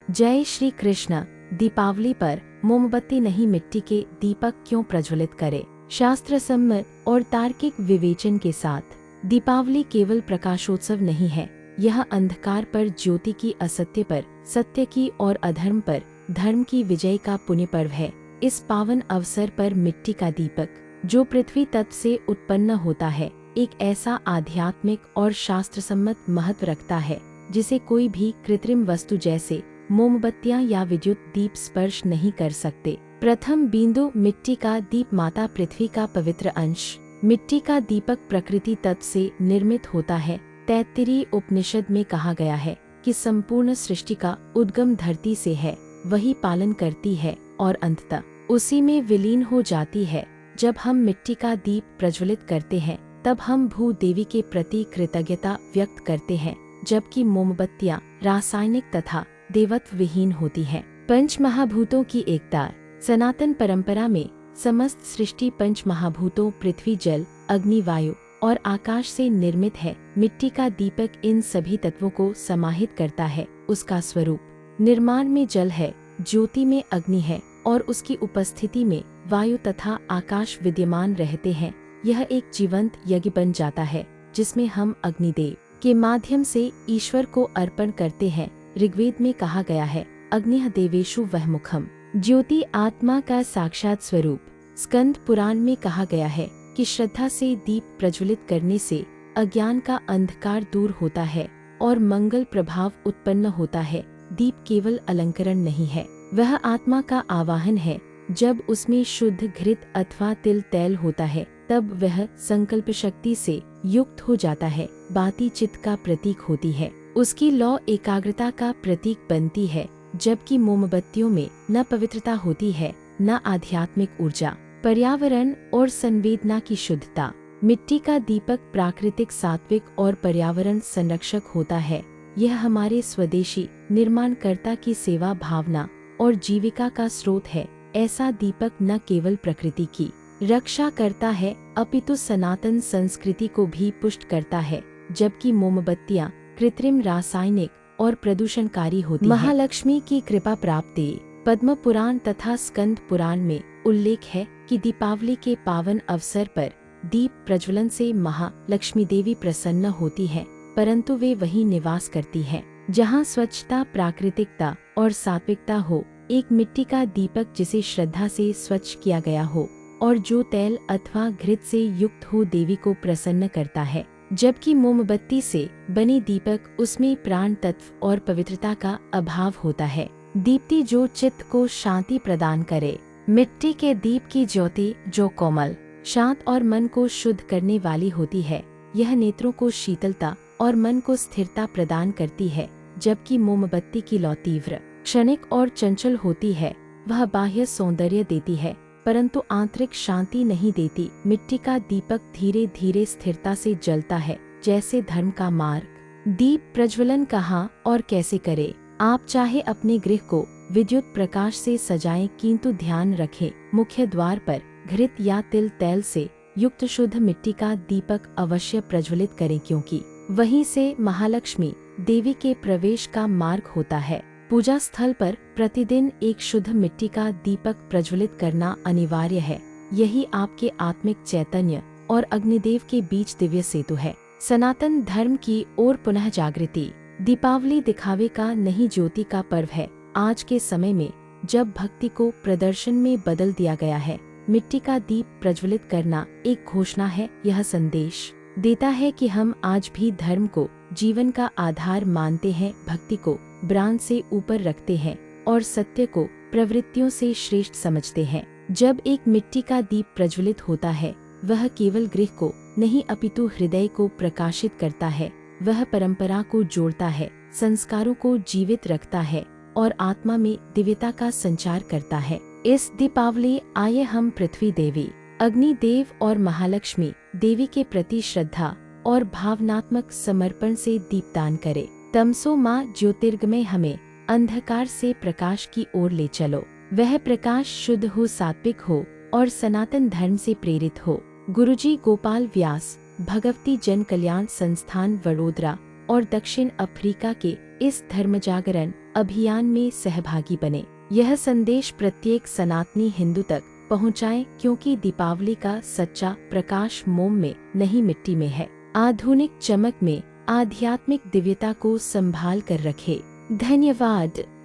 जय श्री कृष्ण। दीपावली पर मोमबत्ती नहीं मिट्टी के दीपक क्यों प्रज्वलित करें? शास्त्र सम्मत और तार्किक विवेचन के साथ दीपावली केवल प्रकाशोत्सव नहीं है, यह अंधकार पर ज्योति की, असत्य पर सत्य की और अधर्म पर धर्म की विजय का पुण्य पर्व है। इस पावन अवसर पर मिट्टी का दीपक, जो पृथ्वी तत्व से उत्पन्न होता है, एक ऐसा आध्यात्मिक और शास्त्र सम्मत महत्व रखता है जिसे कोई भी कृत्रिम वस्तु जैसे मोमबत्तियां या विद्युत दीप स्पर्श नहीं कर सकते। प्रथम बिंदु, मिट्टी का दीप माता पृथ्वी का पवित्र अंश। मिट्टी का दीपक प्रकृति तत्व से निर्मित होता है। तैत्तिरीय उपनिषद में कहा गया है कि संपूर्ण सृष्टि का उद्गम धरती से है, वही पालन करती है और अंततः उसी में विलीन हो जाती है। जब हम मिट्टी का दीप प्रज्वलित करते हैं, तब हम भू देवी के प्रति कृतज्ञता व्यक्त करते हैं, जबकि मोमबत्तियां रासायनिक तथा देवत्व विहीन होती हैं। पंच महाभूतों की एकता। सनातन परंपरा में समस्त सृष्टि पंच महाभूतों पृथ्वी, जल, अग्नि, वायु और आकाश से निर्मित है। मिट्टी का दीपक इन सभी तत्वों को समाहित करता है। उसका स्वरूप निर्माण में जल है, ज्योति में अग्नि है और उसकी उपस्थिति में वायु तथा आकाश विद्यमान रहते हैं। यह एक जीवंत यज्ञ बन जाता है जिसमें हम अग्निदेव के माध्यम से ईश्वर को अर्पण करते हैं। ऋग्वेद में कहा गया है, अग्निः देवेषु वह मुखम। ज्योति आत्मा का साक्षात स्वरूप। स्कंद पुराण में कहा गया है कि श्रद्धा से दीप प्रज्वलित करने से अज्ञान का अंधकार दूर होता है और मंगल प्रभाव उत्पन्न होता है। दीप केवल अलंकरण नहीं है, वह आत्मा का आवाहन है। जब उसमें शुद्ध घृत अथवा तिल तेल होता है, तब वह संकल्प शक्ति से युक्त हो जाता है। बाती चित्त का प्रतीक होती है, उसकी लौ एकाग्रता का प्रतीक बनती है, जबकि मोमबत्तियों में न पवित्रता होती है, न आध्यात्मिक ऊर्जा। पर्यावरण और संवेदना की शुद्धता। मिट्टी का दीपक प्राकृतिक, सात्विक और पर्यावरण संरक्षक होता है। यह हमारे स्वदेशी निर्माणकर्ता की सेवा भावना और जीविका का स्रोत है। ऐसा दीपक न केवल प्रकृति की रक्षा करता है, अपितु सनातन संस्कृति को भी पुष्ट करता है, जबकि मोमबत्तियां कृत्रिम, रासायनिक और प्रदूषणकारी होती हैं। महालक्ष्मी की कृपा प्राप्ति। पद्म पुराण तथा स्कंद पुराण में उल्लेख है कि दीपावली के पावन अवसर पर दीप प्रज्वलन से महालक्ष्मी देवी प्रसन्न होती हैं, परंतु वे वहीं निवास करती हैं जहां स्वच्छता, प्राकृतिकता और सात्विकता हो। एक मिट्टी का दीपक जिसे श्रद्धा से स्वच्छ किया गया हो और जो तेल अथवा घृत से युक्त हो, देवी को प्रसन्न करता है, जबकि मोमबत्ती से बने दीपक, उसमें प्राण तत्व और पवित्रता का अभाव होता है। दीप्ति जो चित्त को शांति प्रदान करे। मिट्टी के दीप की ज्योति जो कोमल, शांत और मन को शुद्ध करने वाली होती है, यह नेत्रों को शीतलता और मन को स्थिरता प्रदान करती है, जबकि मोमबत्ती की लौ तीव्र, क्षणिक और चंचल होती है। वह बाह्य सौंदर्य देती है परंतु आंतरिक शांति नहीं देती। मिट्टी का दीपक धीरे धीरे स्थिरता से जलता है, जैसे धर्म का मार्ग। दीप प्रज्वलन कहाँ और कैसे करें? आप चाहे अपने गृह को विद्युत प्रकाश से सजाएं, किंतु ध्यान रखें, मुख्य द्वार पर घृत या तिल तेल से युक्त शुद्ध मिट्टी का दीपक अवश्य प्रज्वलित करें, क्योंकि वहीं से महालक्ष्मी देवी के प्रवेश का मार्ग होता है। पूजा स्थल पर प्रतिदिन एक शुद्ध मिट्टी का दीपक प्रज्वलित करना अनिवार्य है। यही आपके आत्मिक चैतन्य और अग्निदेव के बीच दिव्य सेतु है। सनातन धर्म की ओर पुनः जागृति। दीपावली दिखावे का नहीं, ज्योति का पर्व है। आज के समय में जब भक्ति को प्रदर्शन में बदल दिया गया है, मिट्टी का दीप प्रज्वलित करना एक घोषणा है। यह संदेश देता है कि हम आज भी धर्म को जीवन का आधार मानते हैं, भक्ति को ब्रांड से ऊपर रखते हैं और सत्य को प्रवृत्तियों से श्रेष्ठ समझते हैं। जब एक मिट्टी का दीप प्रज्वलित होता है, वह केवल गृह को नहीं अपितु हृदय को प्रकाशित करता है। वह परंपरा को जोड़ता है, संस्कारों को जीवित रखता है और आत्मा में दिव्यता का संचार करता है। इस दीपावली आइए हम पृथ्वी देवी, अग्नि देव और महालक्ष्मी देवी के प्रति श्रद्धा और भावनात्मक समर्पण से दीपदान करें। तमसो माँ ज्योतिर्गमय, हमें अंधकार से प्रकाश की ओर ले चलो। वह प्रकाश शुद्ध हो, सात्विक हो और सनातन धर्म से प्रेरित हो। गुरुजी गोपाल व्यास, भगवती जन कल्याण संस्थान, वडोदरा। और दक्षिण अफ्रीका के इस धर्म जागरण अभियान में सहभागी बने। यह संदेश प्रत्येक सनातनी हिंदू तक पहुंचाएं, क्योंकि दीपावली का सच्चा प्रकाश मोम में नहीं मिट्टी में है। आधुनिक चमक में आध्यात्मिक दिव्यता को संभाल कर रखे। धन्यवाद।